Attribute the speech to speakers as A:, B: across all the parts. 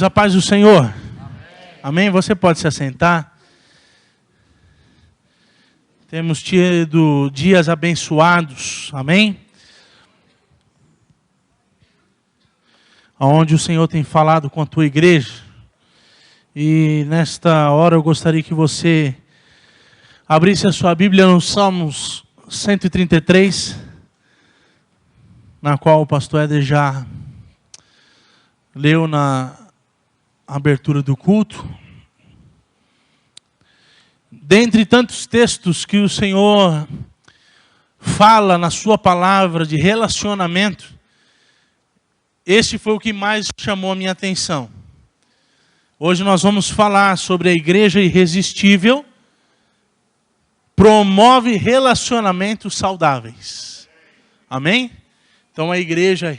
A: A paz do Senhor. Amém? Você pode se assentar. Temos tido dias abençoados. Amém? Onde o Senhor tem falado com a tua igreja. E nesta hora eu gostaria que você abrisse a sua Bíblia no Salmos 133, na qual o pastor Éder já leu na abertura do culto. Dentre tantos textos que o Senhor fala na sua palavra de relacionamento, este foi o que mais chamou a minha atenção. Hoje nós vamos falar sobre a igreja irresistível, promove relacionamentos saudáveis. Amém? Então a igreja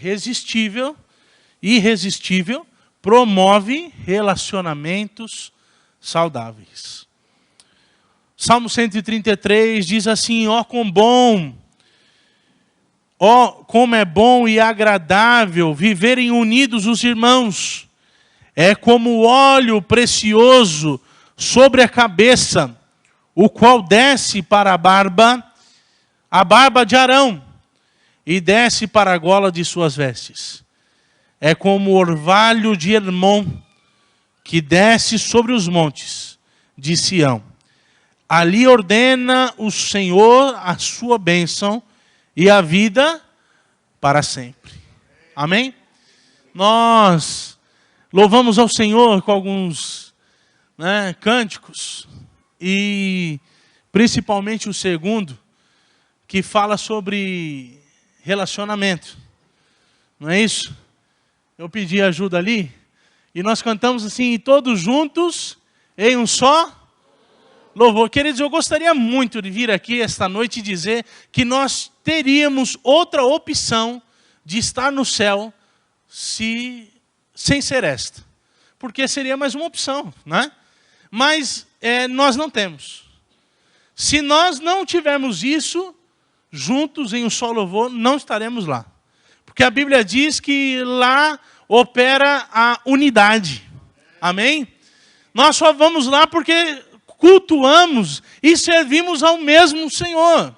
A: irresistível, promove relacionamentos saudáveis. Salmo 133 diz assim: ó como é bom e agradável viverem unidos os irmãos. É como óleo precioso sobre a cabeça, o qual desce para a barba de Arão, e desce para a gola de suas vestes. É como o orvalho de Hermon, que desce sobre os montes de Sião. Ali ordena o Senhor a sua bênção e a vida para sempre. Amém? Nós louvamos ao Senhor com alguns cânticos, e principalmente o segundo, que fala sobre relacionamento. Não é isso? Eu pedi ajuda ali, e nós cantamos assim, todos juntos, em um só louvor. Queridos, eu gostaria muito de vir aqui esta noite e dizer que nós teríamos outra opção de estar no céu sem ser esta. Porque seria mais uma opção, né? Mas nós não temos. Se nós não tivermos isso, juntos em um só louvor, não estaremos lá. Porque a Bíblia diz que lá opera a unidade. Amém? Nós só vamos lá porque cultuamos e servimos ao mesmo Senhor.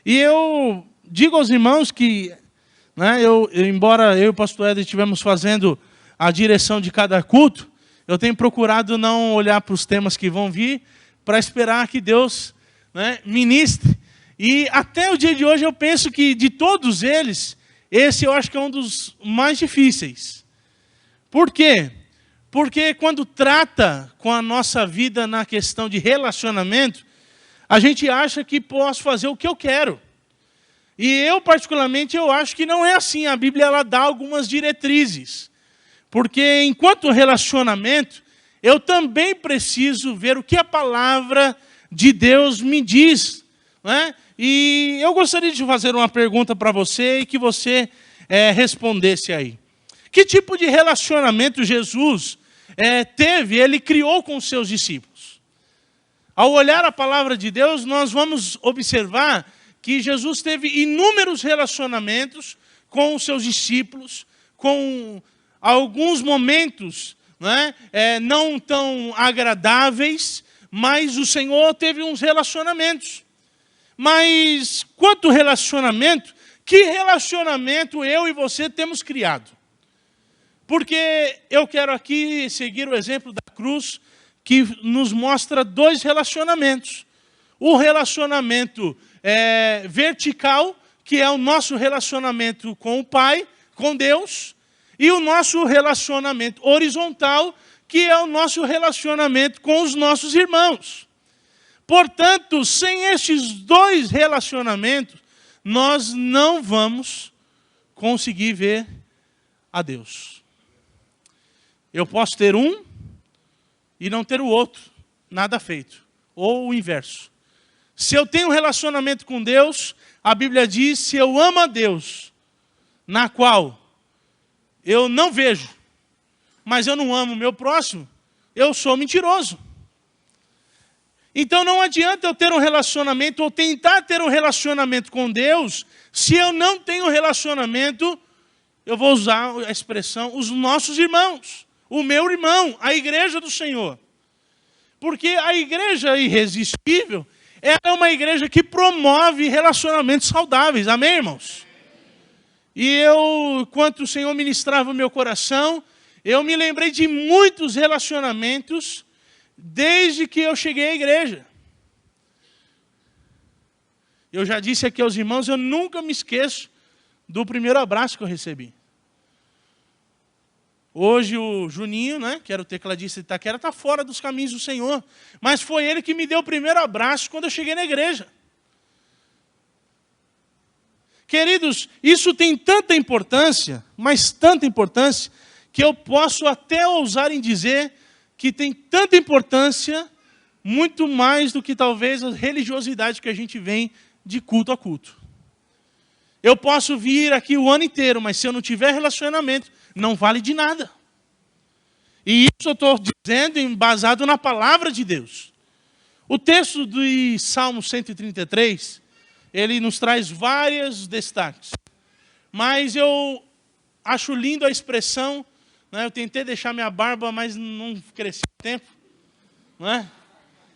A: E eu digo aos irmãos que, embora eu e o pastor Éder estivemos fazendo a direção de cada culto, eu tenho procurado não olhar para os temas que vão vir, para esperar que Deus ministre. E até o dia de hoje eu penso que de todos eles, esse eu acho que é um dos mais difíceis. Por quê? Porque quando trata com a nossa vida na questão de relacionamento, a gente acha que posso fazer o que eu quero. E eu, particularmente, eu acho que não é assim. A Bíblia ela dá algumas diretrizes. Porque enquanto relacionamento, eu também preciso ver o que a palavra de Deus me diz. E eu gostaria de fazer uma pergunta para você e que você respondesse aí. Que tipo de relacionamento Jesus teve, ele criou com os seus discípulos? Ao olhar a palavra de Deus, nós vamos observar que Jesus teve inúmeros relacionamentos com os seus discípulos, com alguns momentos não tão agradáveis, mas o Senhor teve uns relacionamentos. Mas quanto relacionamento, que relacionamento eu e você temos criado? Porque eu quero aqui seguir o exemplo da cruz, que nos mostra dois relacionamentos. O relacionamento vertical, que é o nosso relacionamento com o Pai, com Deus, e o nosso relacionamento horizontal, que é o nosso relacionamento com os nossos irmãos. Portanto, sem estes dois relacionamentos, nós não vamos conseguir ver a Deus. Eu posso ter um e não ter o outro, nada feito. Ou o inverso. Se eu tenho um relacionamento com Deus, a Bíblia diz, se eu amo a Deus, na qual eu não vejo, mas eu não amo o meu próximo, eu sou mentiroso. Então não adianta eu ter um relacionamento ou tentar ter um relacionamento com Deus, se eu não tenho relacionamento, eu vou usar a expressão, os nossos irmãos, o meu irmão, a igreja do Senhor. Porque a igreja irresistível, ela é uma igreja que promove relacionamentos saudáveis. Amém, irmãos? E eu, enquanto o Senhor ministrava o meu coração, eu me lembrei de muitos relacionamentos desde que eu cheguei à igreja. Eu já disse aqui aos irmãos, eu nunca me esqueço do primeiro abraço que eu recebi. Hoje o Juninho, né, que era o tecladista de Itaquera, está fora dos caminhos do Senhor. Mas foi ele que me deu o primeiro abraço quando eu cheguei na igreja. Queridos, isso tem tanta importância, mas tanta importância, que eu posso até ousar em dizer que tem tanta importância, muito mais do que talvez a religiosidade que a gente vem de culto a culto. Eu posso vir aqui o ano inteiro, mas se eu não tiver relacionamento, não vale de nada. E isso eu estou dizendo embasado na palavra de Deus. O texto do Salmo 133, ele nos traz vários destaques. Mas eu acho lindo a expressão, né? Eu tentei deixar minha barba, mas não cresci o tempo. Né?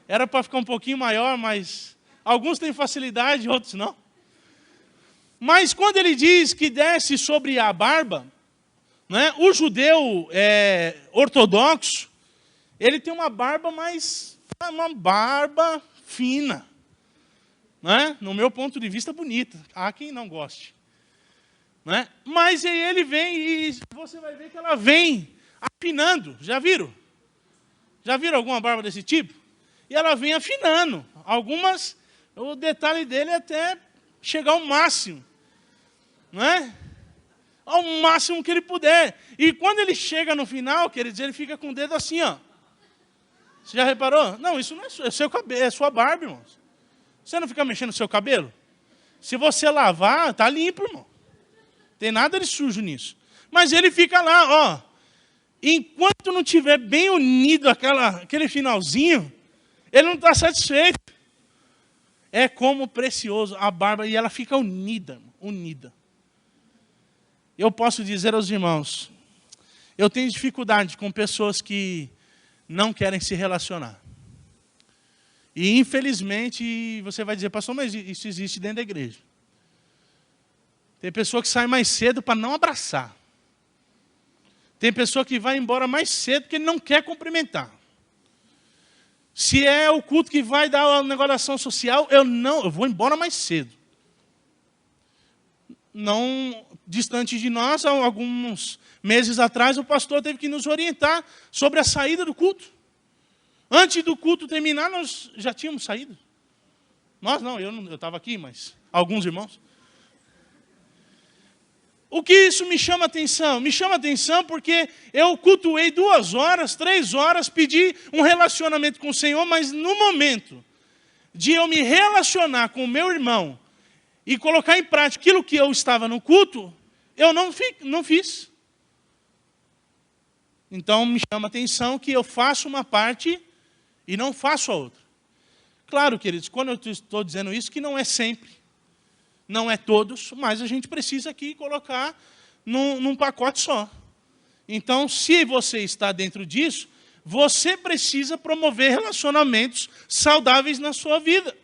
A: Era para ficar um pouquinho maior, mas alguns têm facilidade, outros não. Mas quando ele diz que desce sobre a barba, né, o judeu ortodoxo, ele tem uma barba uma barba fina. Né? No meu ponto de vista, bonita. Há quem não goste. Né? Mas aí ele vem e você vai ver que ela vem afinando. Já viram? Já viram alguma barba desse tipo? E ela vem afinando. Algumas, o detalhe dele é até chegar ao máximo. Não é? Ao máximo que ele puder. E quando ele chega no final, queridos, ele fica com o dedo assim, ó. Você já reparou? Não, isso não é seu cabelo, é sua barba, irmãos. Você não fica mexendo no seu cabelo? Se você lavar, tá limpo, irmão. Tem nada de sujo nisso. Mas ele fica lá, ó. Enquanto não tiver bem unido aquele finalzinho, ele não está satisfeito. É como precioso a barba, e ela fica unida, unida. Eu posso dizer aos irmãos, eu tenho dificuldade com pessoas que não querem se relacionar. E infelizmente, você vai dizer, pastor, mas isso existe dentro da igreja. Tem pessoa que sai mais cedo para não abraçar. Tem pessoa que vai embora mais cedo porque não quer cumprimentar. Se é o culto que vai dar o negócio da ação social, eu vou embora mais cedo. Não distante de nós, há alguns meses atrás, o pastor teve que nos orientar sobre a saída do culto. Antes do culto terminar, nós já tínhamos saído. Nós não, eu estava aqui, mas alguns irmãos. O que isso me chama atenção? Me chama atenção porque eu cultuei 2 horas, 3 horas, pedi um relacionamento com o Senhor, mas no momento de eu me relacionar com o meu irmão e colocar em prática aquilo que eu estava no culto, eu não fiz. Então me chama atenção que eu faço uma parte e não faço a outra. Claro, queridos, quando eu estou dizendo isso, que não é sempre. Não é todos, mas a gente precisa aqui colocar num pacote só. Então, se você está dentro disso, você precisa promover relacionamentos saudáveis na sua vida.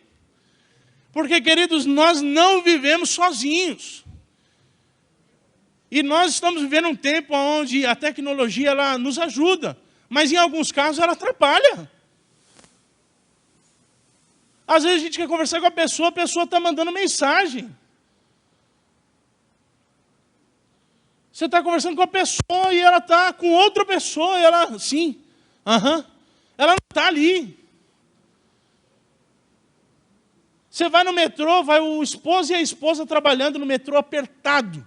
A: Porque, queridos, nós não vivemos sozinhos. E nós estamos vivendo um tempo onde a tecnologia ela nos ajuda, mas em alguns casos ela atrapalha. Às vezes a gente quer conversar com a pessoa está mandando mensagem. Você está conversando com a pessoa e ela está com outra pessoa, e ela, sim, ela não está ali. Você vai no metrô, vai o esposo e a esposa trabalhando no metrô apertado.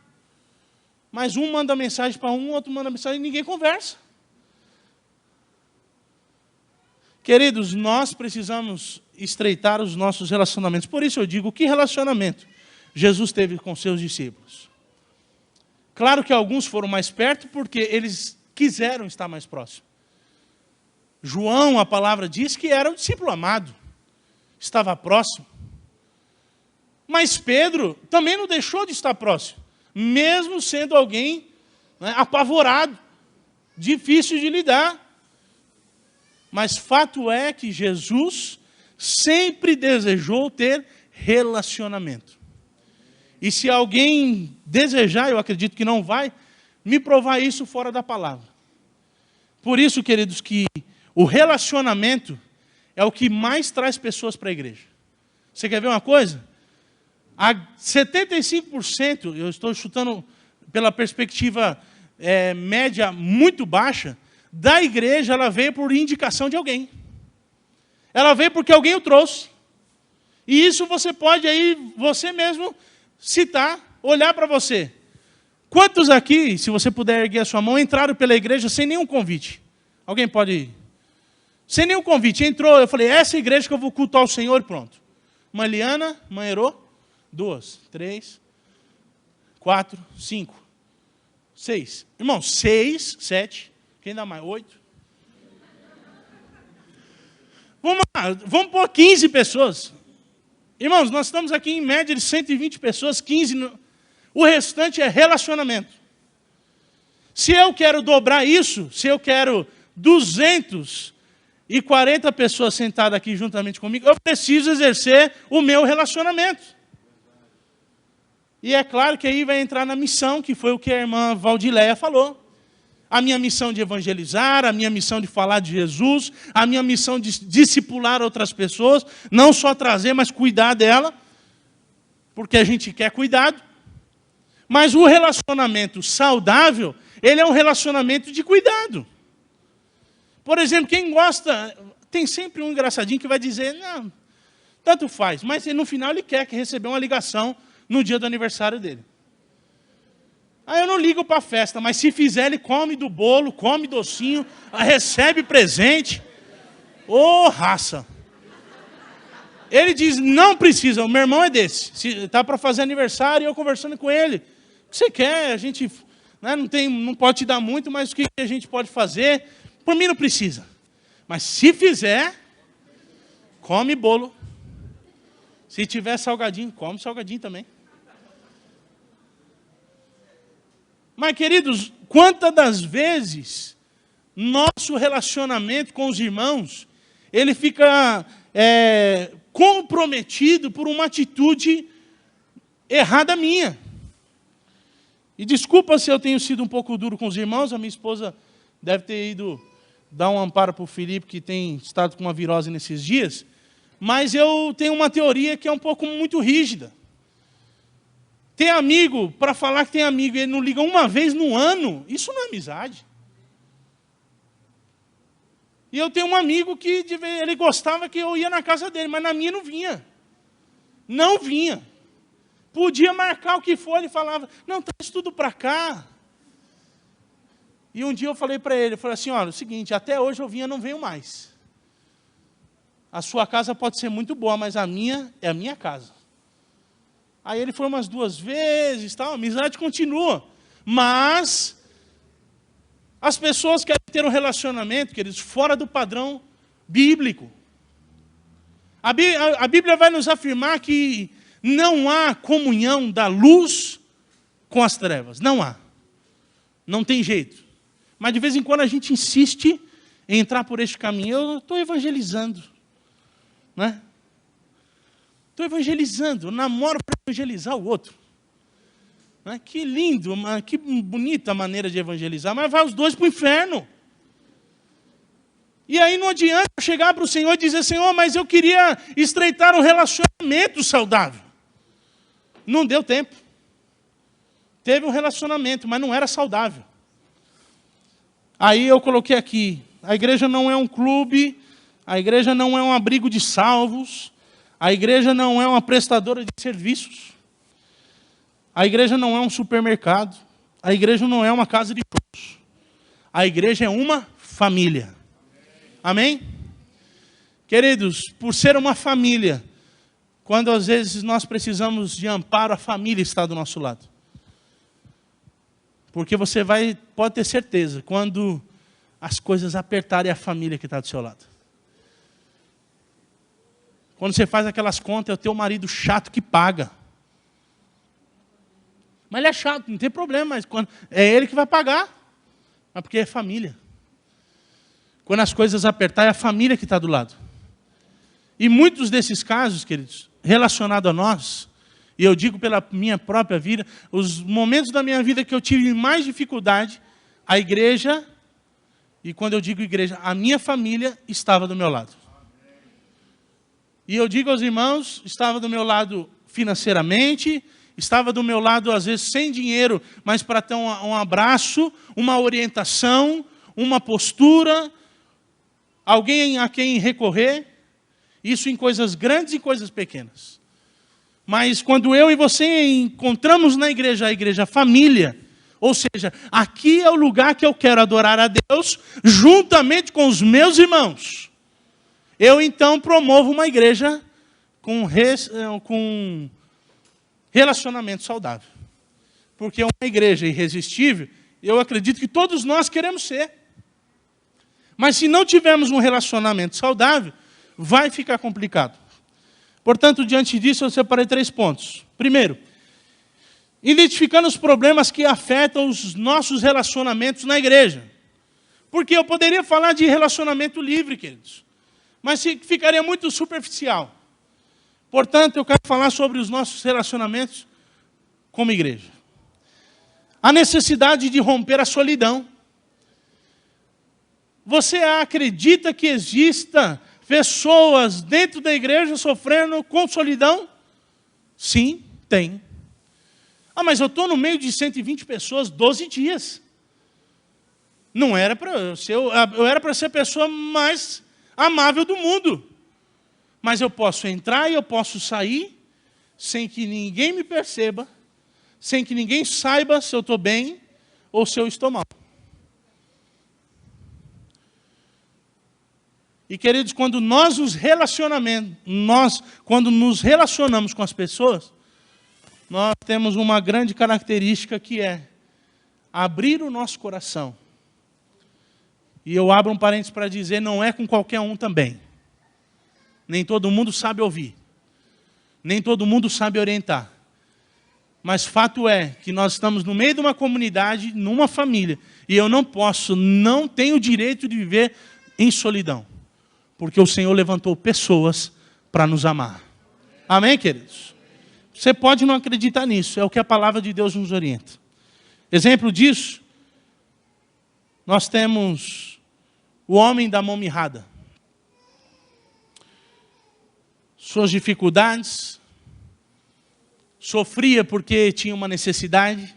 A: Mas um manda mensagem para um, outro manda mensagem e ninguém conversa. Queridos, nós precisamos estreitar os nossos relacionamentos. Por isso eu digo, que relacionamento Jesus teve com seus discípulos? Claro que alguns foram mais perto porque eles quiseram estar mais próximos. João, a palavra diz que era um discípulo amado. Estava próximo. Mas Pedro também não deixou de estar próximo. Mesmo sendo alguém, né, apavorado difícil de lidar. Mas fato é que Jesus sempre desejou ter relacionamento. E se alguém desejar, eu acredito que não vai, me provar isso fora da palavra. Por isso, queridos, que o relacionamento é o que mais traz pessoas para a igreja. Você quer ver uma coisa? 75%, eu estou chutando pela perspectiva média muito baixa, da igreja, ela veio por indicação de alguém. Ela veio porque alguém o trouxe. E isso você pode aí, você mesmo, citar, olhar para você. Quantos aqui, se você puder erguer a sua mão, entraram pela igreja sem nenhum convite? Alguém pode ir? Sem nenhum convite. Entrou, eu falei, essa é a igreja que eu vou cultuar o Senhor, pronto. Mãe Liana, mãe Herô, 2, 3, 4, 5, 6. Irmão, 6, 7, quem dá mais? 8. Vamos lá, vamos pôr 15 pessoas. Irmãos, nós estamos aqui em média de 120 pessoas, 15... O restante é relacionamento. Se eu quero dobrar isso, se eu quero 240 pessoas sentadas aqui juntamente comigo, eu preciso exercer o meu relacionamento. E é claro que aí vai entrar na missão, que foi o que a irmã Valdileia falou. A minha missão de evangelizar, a minha missão de falar de Jesus, a minha missão de discipular outras pessoas, não só trazer, mas cuidar dela, porque a gente quer cuidado. Mas o relacionamento saudável, ele é um relacionamento de cuidado. Por exemplo, quem gosta, tem sempre um engraçadinho que vai dizer, não, tanto faz, mas no final ele quer que receber uma ligação no dia do aniversário dele. Aí eu não ligo para a festa, mas se fizer, ele come do bolo, come docinho, recebe presente. Ô, raça! Ele diz, não precisa, o meu irmão é desse. Se está para fazer aniversário, eu conversando com ele. O que você quer? A gente não pode te dar muito, mas o que a gente pode fazer? Por mim não precisa. Mas se fizer, come bolo. Se tiver salgadinho, come salgadinho também. Mas, queridos, quantas das vezes nosso relacionamento com os irmãos, ele fica comprometido por uma atitude errada minha. E desculpa se eu tenho sido um pouco duro com os irmãos, a minha esposa deve ter ido dar um amparo para o Felipe, que tem estado com uma virose nesses dias, mas eu tenho uma teoria que é um pouco muito rígida. Ter amigo, para falar que tem amigo e ele não liga uma vez no ano, isso não é amizade. E eu tenho um amigo que ele gostava que eu ia na casa dele, mas na minha não vinha. Não vinha. Podia marcar o que for, ele falava, não, traz tudo para cá. E um dia eu falei para ele, eu falei assim, olha, é o seguinte, até hoje eu vinha, não venho mais. A sua casa pode ser muito boa, mas a minha é a minha casa. Aí ele foi umas 2 vezes, tal, a amizade continua. Mas as pessoas querem ter um relacionamento, queridos, fora do padrão bíblico. A Bíblia vai nos afirmar que não há comunhão da luz com as trevas. Não há. Não tem jeito. Mas de vez em quando a gente insiste em entrar por este caminho. Eu estou evangelizando. Né? Estou evangelizando. Eu namoro para evangelizar o outro. Né? Que lindo, que bonita maneira de evangelizar. Mas vai os dois para o inferno. E aí não adianta chegar para o Senhor e dizer, Senhor, mas eu queria estreitar um relacionamento saudável. Não deu tempo. Teve um relacionamento, mas não era saudável. Aí eu coloquei aqui, a igreja não é um clube, a igreja não é um abrigo de salvos, a igreja não é uma prestadora de serviços, a igreja não é um supermercado, a igreja não é uma casa de shows, a igreja é uma família. Amém? Queridos, por ser uma família, quando às vezes nós precisamos de amparo, a família está do nosso lado. Porque você pode ter certeza, quando as coisas apertarem, é a família que está do seu lado. Quando você faz aquelas contas, é o teu marido chato que paga. Mas ele é chato, não tem problema, mas é ele que vai pagar. Mas porque é família. Quando as coisas apertar, é a família que está do lado. E muitos desses casos, queridos, relacionados a nós, e eu digo pela minha própria vida, os momentos da minha vida que eu tive mais dificuldade, a igreja, e quando eu digo igreja, a minha família estava do meu lado. E eu digo aos irmãos, estava do meu lado financeiramente, estava do meu lado, às vezes, sem dinheiro, mas para ter um abraço, uma orientação, uma postura, alguém a quem recorrer. Isso em coisas grandes e coisas pequenas. Mas quando eu e você encontramos na igreja, a igreja família, ou seja, aqui é o lugar que eu quero adorar a Deus, juntamente com os meus irmãos, eu então promovo uma igreja com relacionamento saudável. Porque uma igreja irresistível, eu acredito que todos nós queremos ser. Mas se não tivermos um relacionamento saudável, vai ficar complicado. Portanto, diante disso, eu separei 3 pontos. Primeiro, identificando os problemas que afetam os nossos relacionamentos na igreja. Porque eu poderia falar de relacionamento livre, queridos, mas ficaria muito superficial. Portanto, eu quero falar sobre os nossos relacionamentos como igreja. A necessidade de romper a solidão. Você acredita que exista pessoas dentro da igreja sofrendo com solidão? Sim, tem. Ah, mas eu estou no meio de 120 pessoas, 12 dias. Não era para eu era para ser a pessoa mais amável do mundo. Mas eu posso entrar e eu posso sair sem que ninguém me perceba, sem que ninguém saiba se eu estou bem ou se eu estou mal. E, queridos, quando quando nos relacionamos com as pessoas, nós temos uma grande característica que é abrir o nosso coração. E eu abro um parênteses para dizer, não é com qualquer um também. Nem todo mundo sabe ouvir. Nem todo mundo sabe orientar. Mas fato é que nós estamos no meio de uma comunidade, numa família, e eu não tenho o direito de viver em solidão. Porque o Senhor levantou pessoas para nos amar. Amém, queridos? Você pode não acreditar nisso, é o que a palavra de Deus nos orienta. Exemplo disso, nós temos o homem da mão mirrada. Suas dificuldades, sofria porque tinha uma necessidade.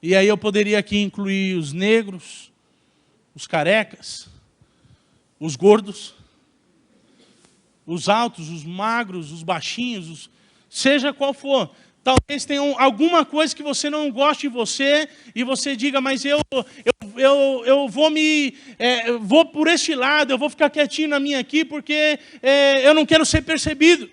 A: E aí eu poderia aqui incluir os negros, os carecas, os gordos, os altos, os magros, os baixinhos, seja qual for. Talvez tenha alguma coisa que você não goste de você e você diga, mas eu vou por este lado, eu vou ficar quietinho na minha aqui porque eu não quero ser percebido.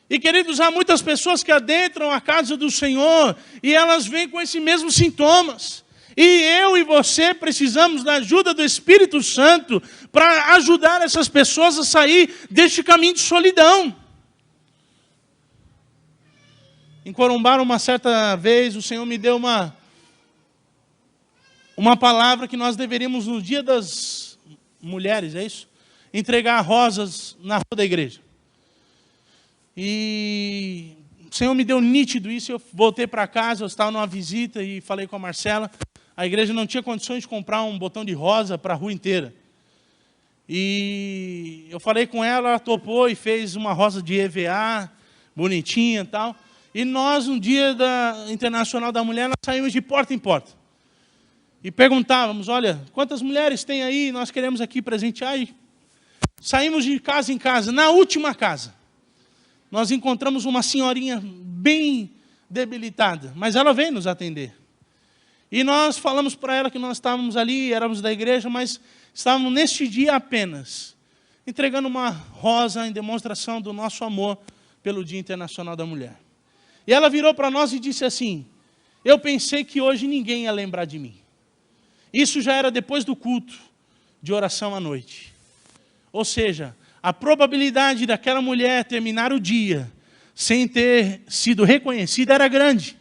A: E, queridos, há muitas pessoas que adentram a casa do Senhor e elas vêm com esses mesmos sintomas. E eu e você precisamos da ajuda do Espírito Santo para ajudar essas pessoas a sair deste caminho de solidão. Em Corumbá, uma certa vez, o Senhor me deu uma palavra que nós deveríamos, no dia das mulheres, é isso? Entregar rosas na rua da igreja. E o Senhor me deu nítido isso, eu voltei para casa, eu estava numa visita e falei com a Marcela. A igreja não tinha condições de comprar um botão de rosa para a rua inteira. E eu falei com ela, ela topou e fez uma rosa de EVA, bonitinha e tal. E nós, no dia da Internacional da Mulher, nós saímos de porta em porta. E perguntávamos, olha, quantas mulheres tem aí? Nós queremos aqui presentear. E saímos de casa em casa. Na última casa, nós encontramos uma senhorinha bem debilitada, mas ela veio nos atender. E nós falamos para ela que nós estávamos ali, éramos da igreja, mas estávamos neste dia apenas entregando uma rosa em demonstração do nosso amor pelo Dia Internacional da Mulher. E ela virou para nós e disse assim, eu pensei que hoje ninguém ia lembrar de mim. Isso já era depois do culto de oração à noite. Ou seja, a probabilidade daquela mulher terminar o dia sem ter sido reconhecida era grande.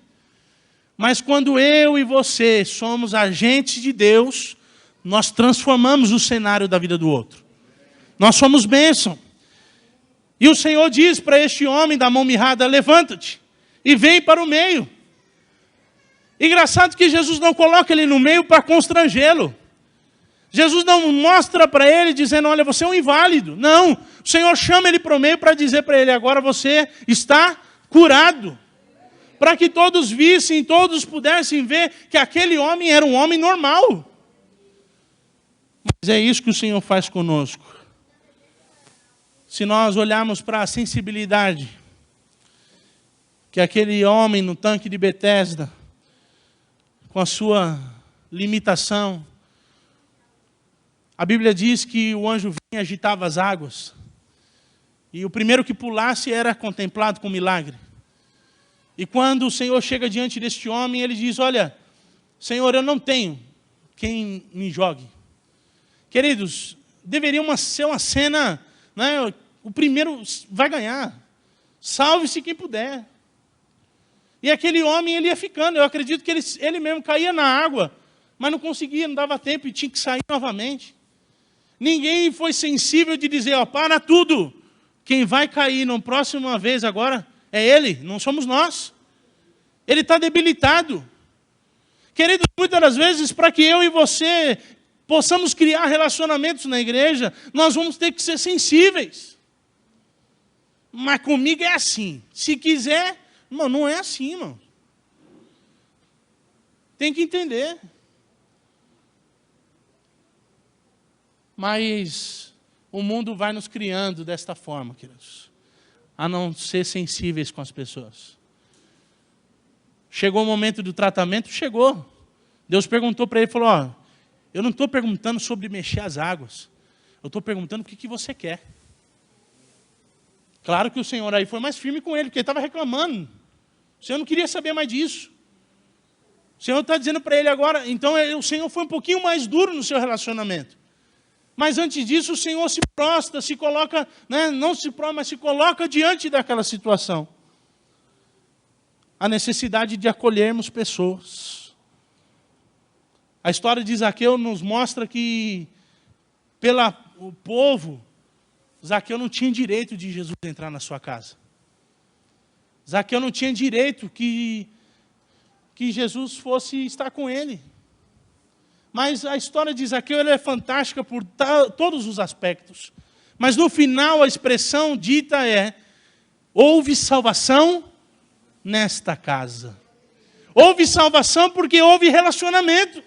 A: Mas quando eu e você somos agentes de Deus, nós transformamos o cenário da vida do outro. Nós somos bênção. E o Senhor diz para este homem da mão mirrada, levanta-te e vem para o meio. Engraçado que Jesus não coloca ele no meio para constrangê-lo. Jesus não mostra para ele dizendo, olha, você é um inválido. Não, o Senhor chama ele para o meio para dizer para ele, agora você está curado. Para que todos vissem, todos pudessem ver que aquele homem era um homem normal. Mas é isso que o Senhor faz conosco. Se nós olharmos para a sensibilidade que aquele homem no tanque de Betesda, com a sua limitação, a Bíblia diz que o anjo vinha e agitava as águas. E o primeiro que pulasse era contemplado com milagre. E quando o Senhor chega diante deste homem, ele diz, olha, Senhor, eu não tenho quem me jogue. Queridos, deveria ser uma cena, né, o primeiro vai ganhar. Salve-se quem puder. E aquele homem, ele ia ficando. Eu acredito que ele mesmo caía na água, mas não conseguia, não dava tempo e tinha que sair novamente. Ninguém foi sensível de dizer, ó, para tudo. Quem vai cair na próxima vez agora é ele, não somos nós. Ele está debilitado. Queridos, muitas das vezes, para que eu e você possamos criar relacionamentos na igreja, nós vamos ter que ser sensíveis. Mas comigo é assim. Se quiser, irmão, não é assim, irmão. Tem que entender. Mas o mundo vai nos criando desta forma, queridos, a não ser sensíveis com as pessoas. Chegou o momento do tratamento? Chegou. Deus perguntou para ele, falou, ó, eu não estou perguntando sobre mexer as águas. Eu estou perguntando o que você quer. Claro que o Senhor aí foi mais firme com ele, porque ele estava reclamando. O Senhor não queria saber mais disso. O Senhor está dizendo para ele agora, então o Senhor foi um pouquinho mais duro no seu relacionamento. Mas antes disso, o Senhor se prostra, se coloca, né, não se prostra, mas se coloca diante daquela situação. A necessidade de acolhermos pessoas. A história de Zaqueu nos mostra que, o povo, Zaqueu não tinha direito de Jesus entrar na sua casa. Zaqueu não tinha direito que Jesus fosse estar com ele. Mas a história de Zaqueu ela é fantástica por todos os aspectos. Mas no final a expressão dita é, houve salvação nesta casa. Houve salvação porque houve relacionamento.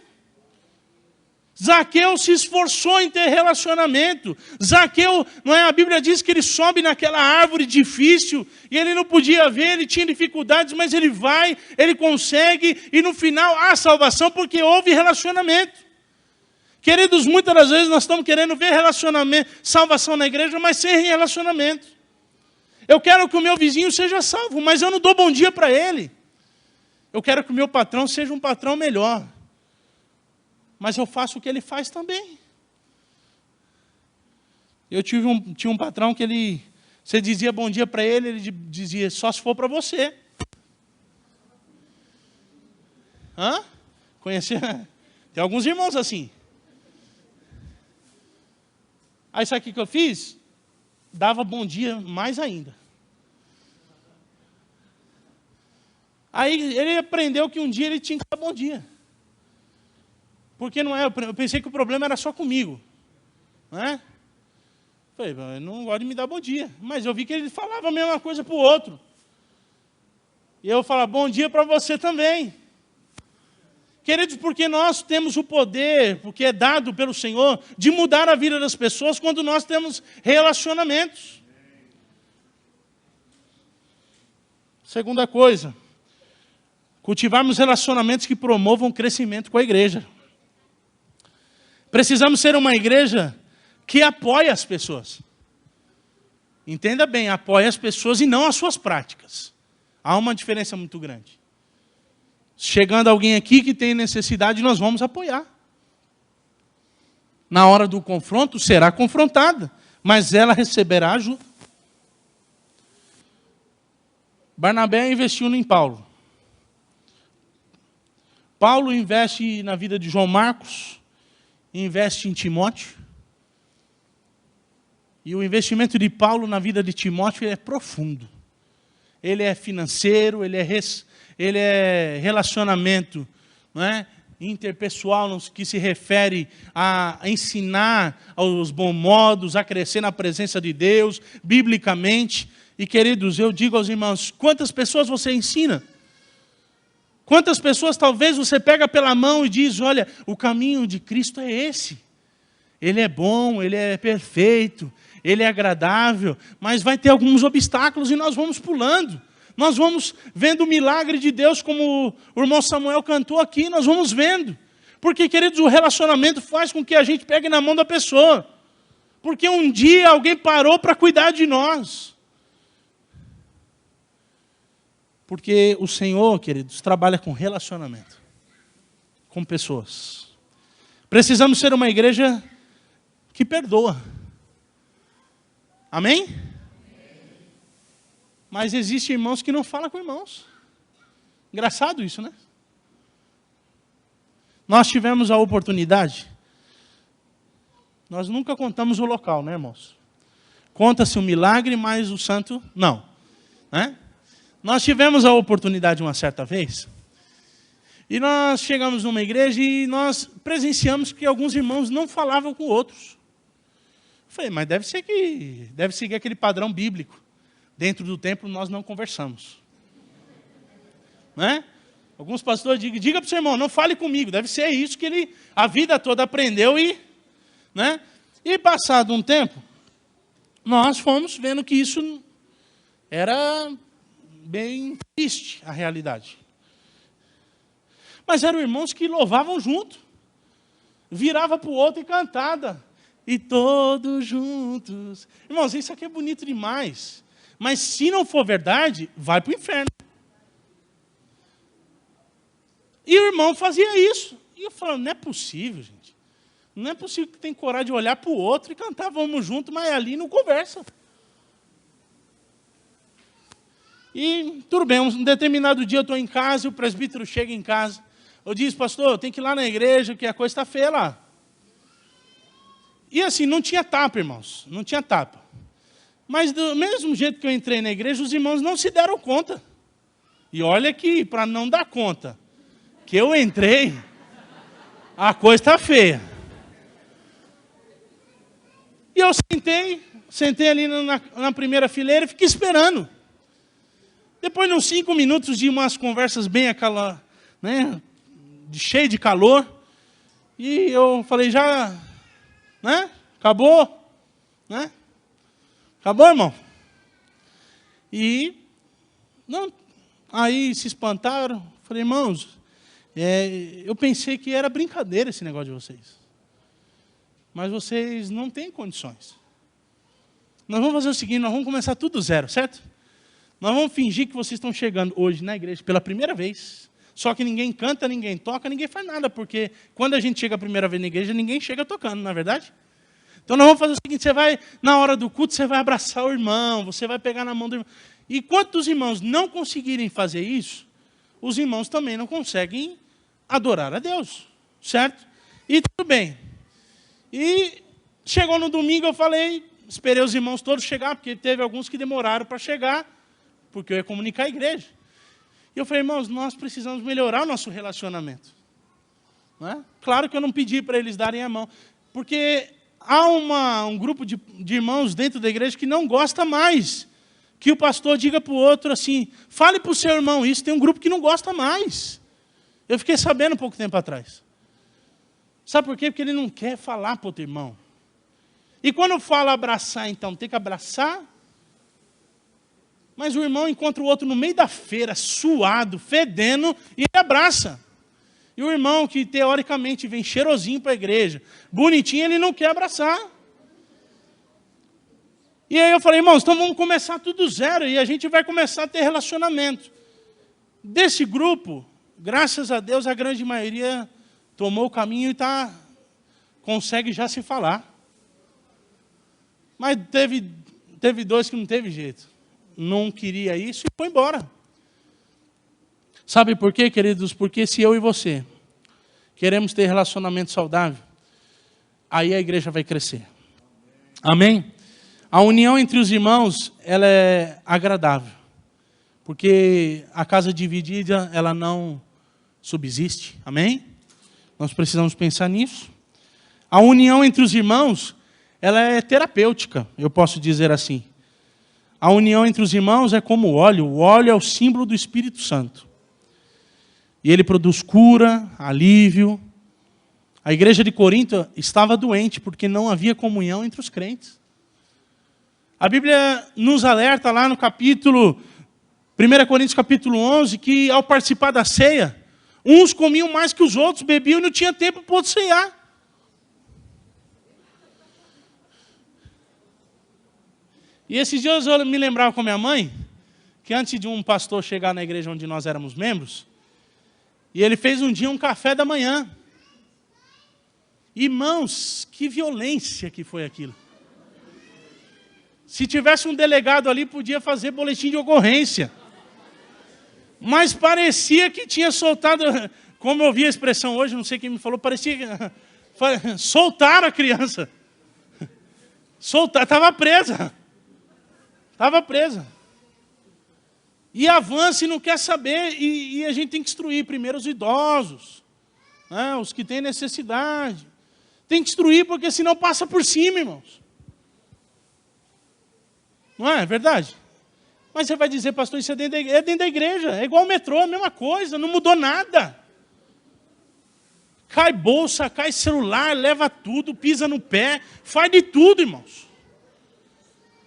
A: Zaqueu se esforçou em ter relacionamento. Zaqueu, não é? A Bíblia diz que ele sobe naquela árvore difícil e ele não podia ver, ele tinha dificuldades, mas ele vai, ele consegue e no final há salvação porque houve relacionamento. Queridos, muitas das vezes nós estamos querendo ver relacionamento, salvação na igreja, mas sem relacionamento. Eu quero que o meu vizinho seja salvo, mas eu não dou bom dia para ele. Eu quero que o meu patrão seja um patrão melhor. Mas eu faço o que ele faz também. Eu tinha um patrão que você dizia bom dia para ele, ele dizia, só se for para você. Hã? Conhecia? Tem alguns irmãos assim. Aí sabe o que eu fiz? Dava bom dia mais ainda. Aí ele aprendeu que um dia ele tinha que dar bom dia. Porque não é, eu pensei que o problema era só comigo. Não é? Falei, eu não gosto de me dar bom dia. Mas eu vi que ele falava a mesma coisa para o outro. E eu falava, bom dia para você também. Queridos, porque nós temos o poder, porque é dado pelo Senhor, de mudar a vida das pessoas quando nós temos relacionamentos. Segunda coisa, cultivarmos relacionamentos que promovam o crescimento com a igreja. Precisamos ser uma igreja que apoia as pessoas. Entenda bem, apoia as pessoas e não as suas práticas. Há uma diferença muito grande. Chegando alguém aqui que tem necessidade, nós vamos apoiar. Na hora do confronto, será confrontada, mas ela receberá ajuda. Barnabé investiu em Paulo. Paulo investe na vida de João Marcos, investe em Timóteo. E o investimento de Paulo na vida de Timóteo é profundo. Ele é financeiro, ele é relacionamento, não é? Interpessoal, no que se refere a ensinar aos bons modos, a crescer na presença de Deus, biblicamente. E, queridos, eu digo aos irmãos, quantas pessoas você ensina? Quantas pessoas talvez você pega pela mão e diz, olha, o caminho de Cristo é esse. Ele é bom, ele é perfeito, ele é agradável, mas vai ter alguns obstáculos e nós vamos pulando. Nós vamos vendo o milagre de Deus, como o irmão Samuel cantou aqui, nós vamos vendo. Porque, queridos, o relacionamento faz com que a gente pegue na mão da pessoa. Porque um dia alguém parou para cuidar de nós. Porque o Senhor, queridos, trabalha com relacionamento, com pessoas. Precisamos ser uma igreja que perdoa. Amém? Mas existem irmãos que não falam com irmãos. Engraçado isso, né? Nós tivemos a oportunidade. Nós nunca contamos o local, né, irmãos? Conta-se o milagre, mas o santo, não. Né? Nós tivemos a oportunidade uma certa vez, e nós chegamos numa igreja e nós presenciamos que alguns irmãos não falavam com outros. Eu falei, mas deve seguir aquele padrão bíblico. Dentro do templo nós não conversamos. Né? Alguns pastores dizem, diga para o seu irmão, não fale comigo. Deve ser isso que ele a vida toda aprendeu. Né? E passado um tempo, nós fomos vendo que isso era bem triste, a realidade. Mas eram irmãos que louvavam junto. Virava para o outro e cantada. E todos juntos. Irmãos, isso aqui é bonito demais. Mas se não for verdade, vai para o inferno. E o irmão fazia isso. E eu falava, não é possível, gente. Não é possível que tem coragem de olhar para o outro e cantar, vamos junto, mas ali não conversa. E tudo bem, um determinado dia eu estou em casa, o presbítero chega em casa. Eu disse, pastor, eu tenho que ir lá na igreja, que a coisa está feia lá. E assim, não tinha tapa, irmãos. Não tinha tapa. Mas do mesmo jeito que eu entrei na igreja, os irmãos não se deram conta. E olha que, para não dar conta, que eu entrei, a coisa está feia. E eu sentei ali na primeira fileira e fiquei esperando. Depois de uns 5 minutos de umas conversas bem né, cheio de calor, e eu falei, já, né, acabou, né? Acabou, irmão? E não, aí se espantaram. Falei, irmãos, eu pensei que era brincadeira esse negócio de vocês. Mas vocês não têm condições. Nós vamos fazer o seguinte, nós vamos começar tudo do zero, certo? Nós vamos fingir que vocês estão chegando hoje na igreja pela primeira vez. Só que ninguém canta, ninguém toca, ninguém faz nada. Porque quando a gente chega a primeira vez na igreja, ninguém chega tocando, não é verdade? Então nós vamos fazer o seguinte, você vai, na hora do culto, você vai abraçar o irmão, você vai pegar na mão do irmão. E quando os irmãos não conseguirem fazer isso, os irmãos também não conseguem adorar a Deus, certo? E tudo bem. E chegou no domingo, eu falei, esperei os irmãos todos chegar, porque teve alguns que demoraram para chegar, porque eu ia comunicar a igreja. E eu falei, irmãos, nós precisamos melhorar o nosso relacionamento. Não é? Claro que eu não pedi para eles darem a mão, porque há um grupo de irmãos dentro da igreja que não gosta mais que o pastor diga para o outro assim, fale para o seu irmão isso, tem um grupo que não gosta mais. Eu fiquei sabendo um pouco tempo atrás. Sabe por quê? Porque ele não quer falar para o outro irmão. E quando fala abraçar, então, tem que abraçar. Mas o irmão encontra o outro no meio da feira, suado, fedendo, e ele abraça. E o irmão que teoricamente vem cheirosinho para a igreja, bonitinho, ele não quer abraçar. E aí eu falei, irmãos, então vamos começar tudo do zero, e a gente vai começar a ter relacionamento. Desse grupo, graças a Deus, a grande maioria tomou o caminho e consegue já se falar. Mas teve 2 que não teve jeito. Não queria isso e foi embora. Sabe por quê, queridos? Porque se eu e você queremos ter relacionamento saudável, aí a igreja vai crescer. Amém? A união entre os irmãos, ela é agradável. Porque a casa dividida, ela não subsiste. Amém? Nós precisamos pensar nisso. A união entre os irmãos, ela é terapêutica, eu posso dizer assim. A união entre os irmãos é como o óleo é o símbolo do Espírito Santo. E ele produz cura, alívio. A igreja de Corinto estava doente porque não havia comunhão entre os crentes. A Bíblia nos alerta lá no capítulo, 1 Coríntios capítulo 11, que ao participar da ceia, uns comiam mais que os outros, bebiam e não tinha tempo para poder ceiar. E esses dias eu me lembrava com a minha mãe, que antes de um pastor chegar na igreja onde nós éramos membros, e ele fez um dia um café da manhã. Irmãos, que violência que foi aquilo. Se tivesse um delegado ali, podia fazer boletim de ocorrência. Mas parecia que tinha soltado, como eu ouvi a expressão hoje, não sei quem me falou, parecia que soltaram a criança. Estava presa. Estava presa. E avança e não quer saber, e a gente tem que instruir primeiro os idosos, né, os que têm necessidade. Tem que instruir, porque senão passa por cima, irmãos. Não é verdade? Mas você vai dizer, pastor, isso é dentro da igreja. É igual o metrô, a mesma coisa, não mudou nada. Cai bolsa, cai celular, leva tudo, pisa no pé, faz de tudo, irmãos.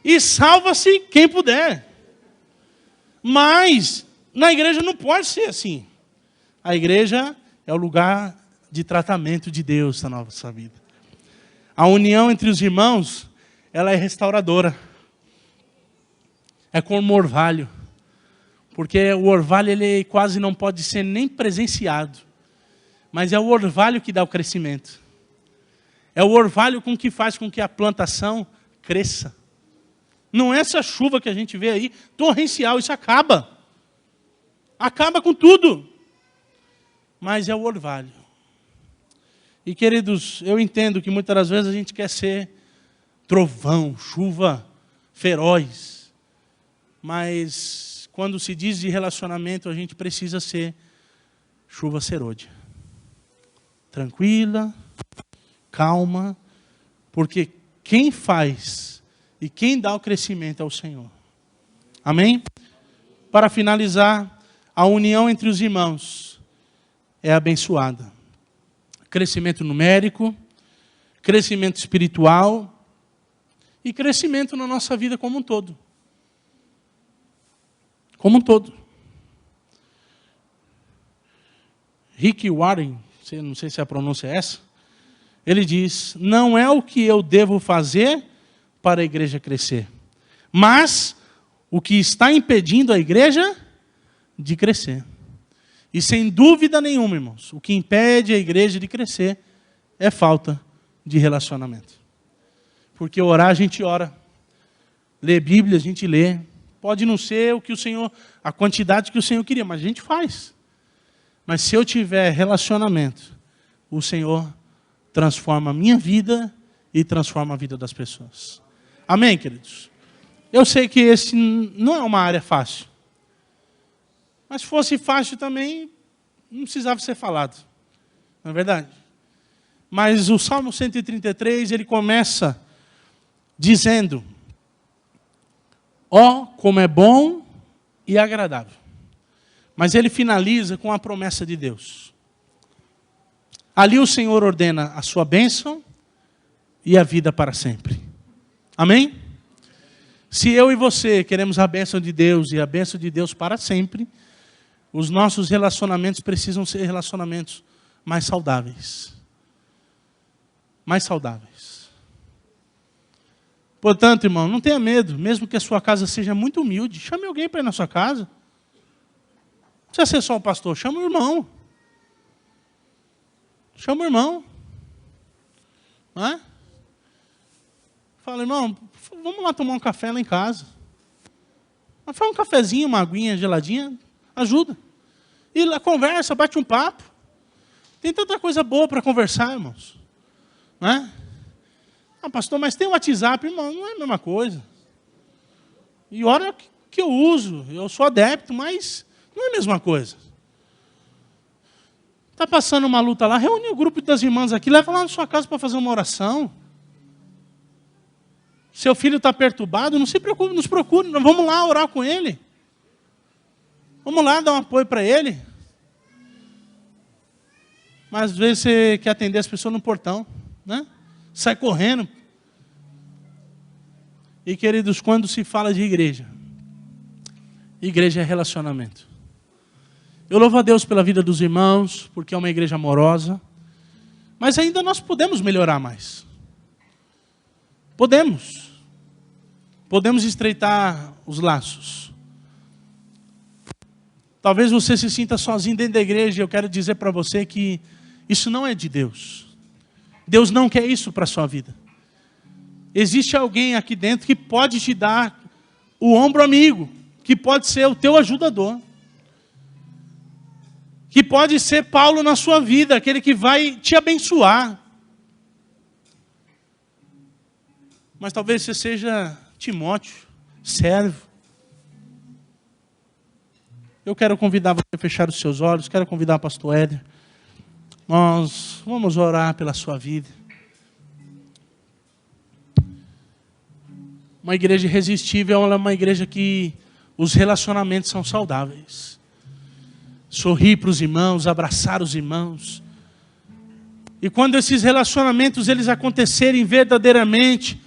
A: E salva-se quem puder. Mas na igreja não pode ser assim. A igreja é o lugar de tratamento de Deus na nossa vida. A união entre os irmãos, ela é restauradora. É como orvalho. Porque o orvalho ele quase não pode ser nem presenciado. Mas é o orvalho que dá o crescimento. É o orvalho com que faz com que a plantação cresça. Não é essa chuva que a gente vê aí, torrencial, isso acaba. Acaba com tudo. Mas é o orvalho. E queridos, eu entendo que muitas das vezes a gente quer ser trovão, chuva feroz. Mas quando se diz de relacionamento, a gente precisa ser chuva serôdia. Tranquila, calma, porque quem faz e quem dá o crescimento é o Senhor. Amém? Para finalizar, a união entre os irmãos é abençoada. Crescimento numérico, crescimento espiritual e crescimento na nossa vida como um todo. Como um todo. Rick Warren, não sei se a pronúncia é essa, ele diz, não é o que eu devo fazer para a igreja crescer, mas o que está impedindo a igreja de crescer. E sem dúvida nenhuma, irmãos, o que impede a igreja de crescer é falta de relacionamento. Porque orar a gente ora, ler Bíblia a gente lê, pode não ser o que o Senhor, a quantidade que o Senhor queria, mas a gente faz. Mas se eu tiver relacionamento, o Senhor transforma a minha vida e transforma a vida das pessoas. Amém, queridos? Eu sei que esse não é uma área fácil. Mas se fosse fácil também, não precisava ser falado. Não é verdade? Mas o Salmo 133, ele começa dizendo, ó, como é bom e agradável. Mas ele finaliza com a promessa de Deus. Ali o Senhor ordena a sua bênção e a vida para sempre. Amém? Se eu e você queremos a bênção de Deus e a bênção de Deus para sempre, os nossos relacionamentos precisam ser relacionamentos mais saudáveis. Mais saudáveis. Portanto, irmão, não tenha medo, mesmo que a sua casa seja muito humilde, chame alguém para ir na sua casa. Não precisa ser só o pastor, chama o irmão. Chama o irmão. Não é? Fala, irmão, vamos lá tomar um café lá em casa. Faz um cafezinho, uma aguinha geladinha, ajuda. E lá conversa, bate um papo. Tem tanta coisa boa para conversar, irmãos. Não é? Ah, pastor, mas tem o WhatsApp, irmão, não é a mesma coisa. E hora que eu uso, eu sou adepto, mas não é a mesma coisa. Está passando uma luta lá, reúne o grupo das irmãs aqui, leva lá na sua casa para fazer uma oração. Seu filho está perturbado, não se preocupe, nos procure, vamos lá orar com ele. Vamos lá dar um apoio para ele. Mas às vezes você quer atender as pessoas no portão, né? Sai correndo. E queridos, quando se fala de igreja, igreja é relacionamento. Eu louvo a Deus pela vida dos irmãos, porque é uma igreja amorosa. Mas ainda nós podemos melhorar mais. Podemos. Podemos estreitar os laços. Talvez você se sinta sozinho dentro da igreja, e eu quero dizer para você que isso não é de Deus. Deus não quer isso para a sua vida. Existe alguém aqui dentro que pode te dar o ombro amigo, que pode ser o teu ajudador, que pode ser Paulo na sua vida, aquele que vai te abençoar. Mas talvez você seja Timóteo, servo. Eu quero convidar você a fechar os seus olhos, quero convidar o pastor Éder. Nós vamos orar pela sua vida. Uma igreja irresistível é uma igreja que os relacionamentos são saudáveis. Sorrir para os irmãos, abraçar os irmãos. E quando esses relacionamentos eles acontecerem verdadeiramente,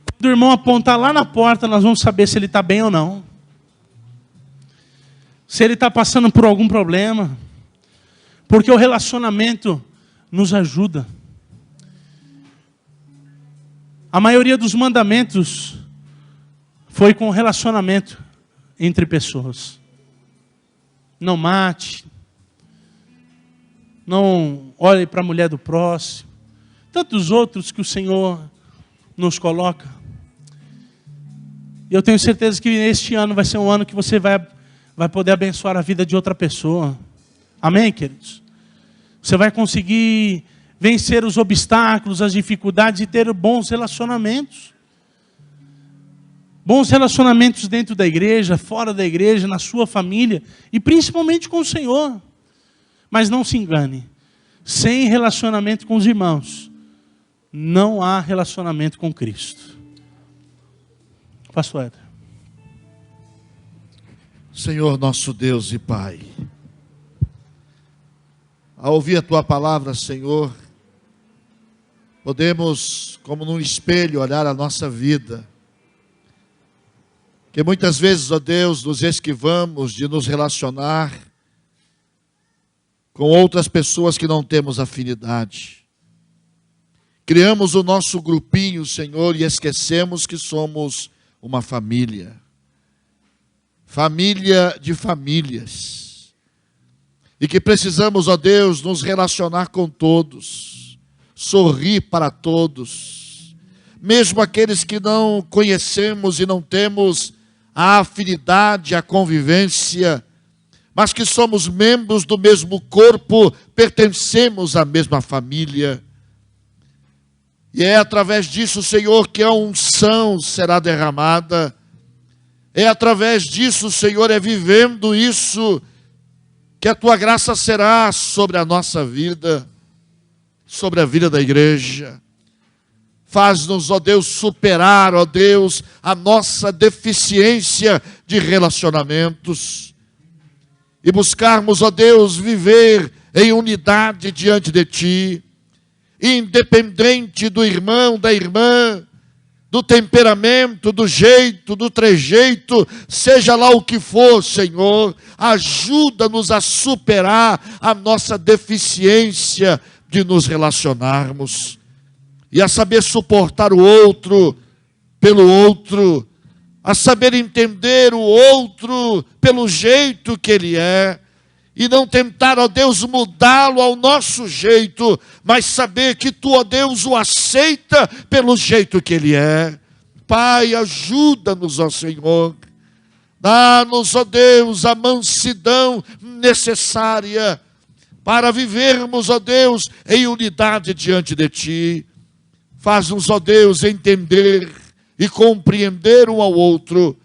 A: quando o irmão apontar lá na porta, nós vamos saber se ele está bem ou não. Se ele está passando por algum problema. Porque o relacionamento nos ajuda. A maioria dos mandamentos foi com relacionamento entre pessoas. Não mate. Não olhe para a mulher do próximo. Tantos outros que o Senhor nos coloca. E eu tenho certeza que este ano vai ser um ano que você vai poder abençoar a vida de outra pessoa. Amém, queridos? Você vai conseguir vencer os obstáculos, as dificuldades e ter bons relacionamentos. Bons relacionamentos dentro da igreja, fora da igreja, na sua família e principalmente com o Senhor. Mas não se engane, sem relacionamento com os irmãos, não há relacionamento com Cristo. Pastor Éder.
B: Senhor nosso Deus e Pai, ao ouvir a Tua palavra, Senhor, podemos, como num espelho, olhar a nossa vida. Que muitas vezes, ó Deus, nos esquivamos de nos relacionar com outras pessoas que não temos afinidade. Criamos o nosso grupinho, Senhor, e esquecemos que somos uma família. Família de famílias. E que precisamos, ó Deus, nos relacionar com todos. Sorrir para todos. Mesmo aqueles que não conhecemos e não temos a afinidade, a convivência, mas que somos membros do mesmo corpo, pertencemos à mesma família. E é através disso, Senhor, que a unção será derramada. É através disso, Senhor, é vivendo isso, que a Tua graça será sobre a nossa vida, sobre a vida da igreja. Faz-nos, ó Deus, superar, ó Deus, a nossa deficiência de relacionamentos. E buscarmos, ó Deus, viver em unidade diante de Ti. Independente do irmão, da irmã, do temperamento, do jeito, do trejeito, seja lá o que for, Senhor, ajuda-nos a superar a nossa deficiência de nos relacionarmos. E a saber suportar o outro pelo outro, a saber entender o outro pelo jeito que ele é, e não tentar, ó Deus, mudá-lo ao nosso jeito, mas saber que Tu, ó Deus, o aceita pelo jeito que ele é. Pai, ajuda-nos, ó Senhor. Dá-nos, ó Deus, a mansidão necessária para vivermos, ó Deus, em unidade diante de Ti. Faz-nos, ó Deus, entender e compreender um ao outro,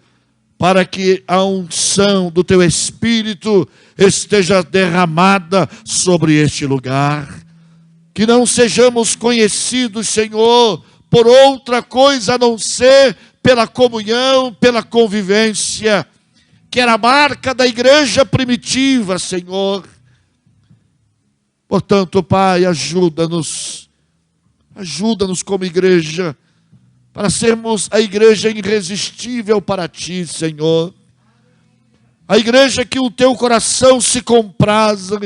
B: para que a unção do Teu Espírito esteja derramada sobre este lugar. Que não sejamos conhecidos, Senhor, por outra coisa a não ser pela comunhão, pela convivência, que era a marca da igreja primitiva, Senhor. Portanto, Pai, ajuda-nos como igreja, para sermos a igreja irresistível para Ti, Senhor. A igreja que o Teu coração se compraza,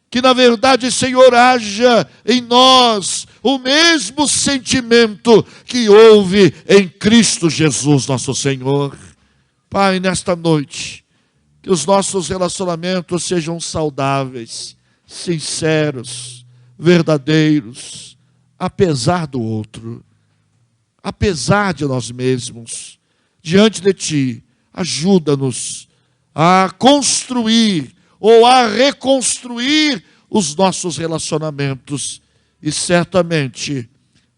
B: que na verdade, Senhor, haja em nós o mesmo sentimento que houve em Cristo Jesus, nosso Senhor. Pai, nesta noite, que os nossos relacionamentos sejam saudáveis, sinceros, verdadeiros, apesar do outro, apesar de nós mesmos. Diante de Ti, ajuda-nos a construir ou a reconstruir os nossos relacionamentos, e certamente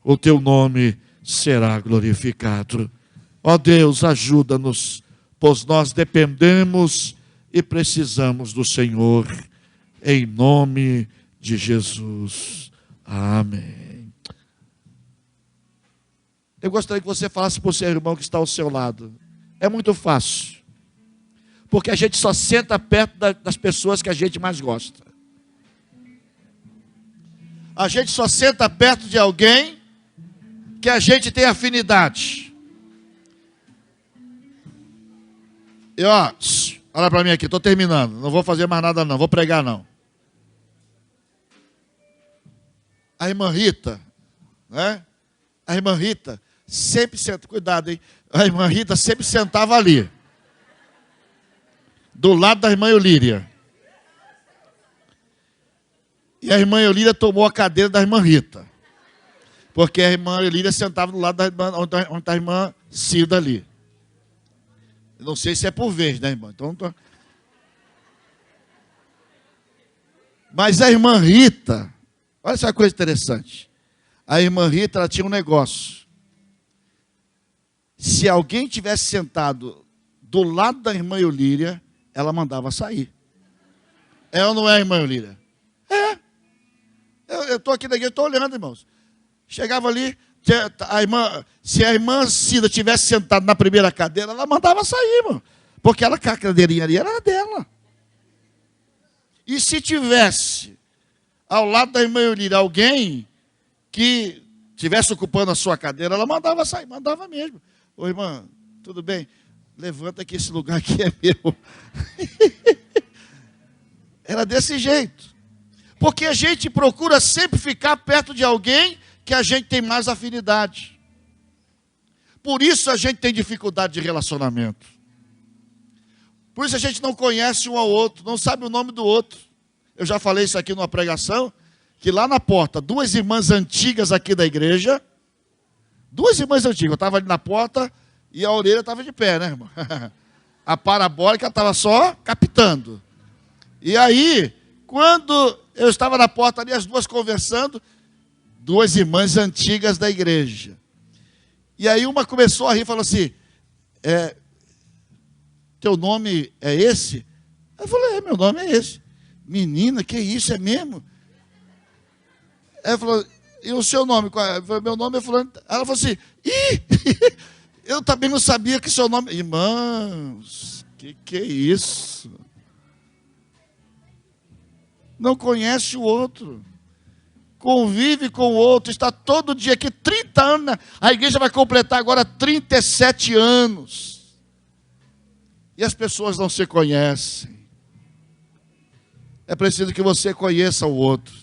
B: o Teu nome será glorificado. Ó Deus, ajuda-nos, pois nós dependemos e precisamos do Senhor, em nome de Jesus. Amém. Eu gostaria que você falasse para o seu irmão que está ao seu lado. É muito fácil, porque a gente só senta perto das pessoas que a gente mais gosta. A gente só senta perto de alguém que a gente tem afinidade. E ó, olha para mim aqui, estou terminando. Não vou fazer mais nada não, vou pregar não. A irmã Rita, né? A irmã Rita sempre senta, cuidado, hein? A irmã Rita sempre sentava ali, do lado da irmã Eulíria. E a irmã Eulíria tomou a cadeira da irmã Rita, porque a irmã Eulíria sentava do lado da irmã, onde está a irmã Cida ali. Não sei se é por vez, né, irmã? Então, mas a irmã Rita, olha essa coisa interessante. A irmã Rita, ela tinha um negócio. Se alguém tivesse sentado do lado da irmã Eulíria, ela mandava sair. É ou não é, irmã Eulíria? É. Eu estou aqui na igreja, estou olhando, irmãos. Chegava ali, se a irmã Cida tivesse sentado na primeira cadeira, ela mandava sair, irmão. Porque ela, a cadeirinha ali era dela. E se tivesse ao lado da irmã Eulíria alguém que estivesse ocupando a sua cadeira, ela mandava sair, mandava mesmo. Ô irmã, tudo bem? Levanta que esse lugar aqui é meu. Era desse jeito. Porque a gente procura sempre ficar perto de alguém que a gente tem mais afinidade. Por isso a gente tem dificuldade de relacionamento. Por isso a gente não conhece um ao outro, não sabe o nome do outro. Eu já falei isso aqui numa pregação, que lá na porta, duas irmãs antigas aqui da igreja, duas irmãs antigas, eu estava ali na porta e a orelha estava de pé, né, irmão? A parabólica estava só captando. E aí, quando eu estava na porta ali, as duas conversando, duas irmãs antigas da igreja. E aí uma começou a rir e falou assim, teu nome é esse? Eu falei, meu nome é esse. Menina, que isso, é mesmo? Ela falou, e o seu nome? Eu falei, meu nome é fulano. Ela falou assim, eu também não sabia que seu nome... Irmãos, que é isso? Não conhece o outro, convive com o outro, está todo dia aqui, 30 anos, a igreja vai completar agora 37 anos, e as pessoas não se conhecem. É preciso que você conheça o outro.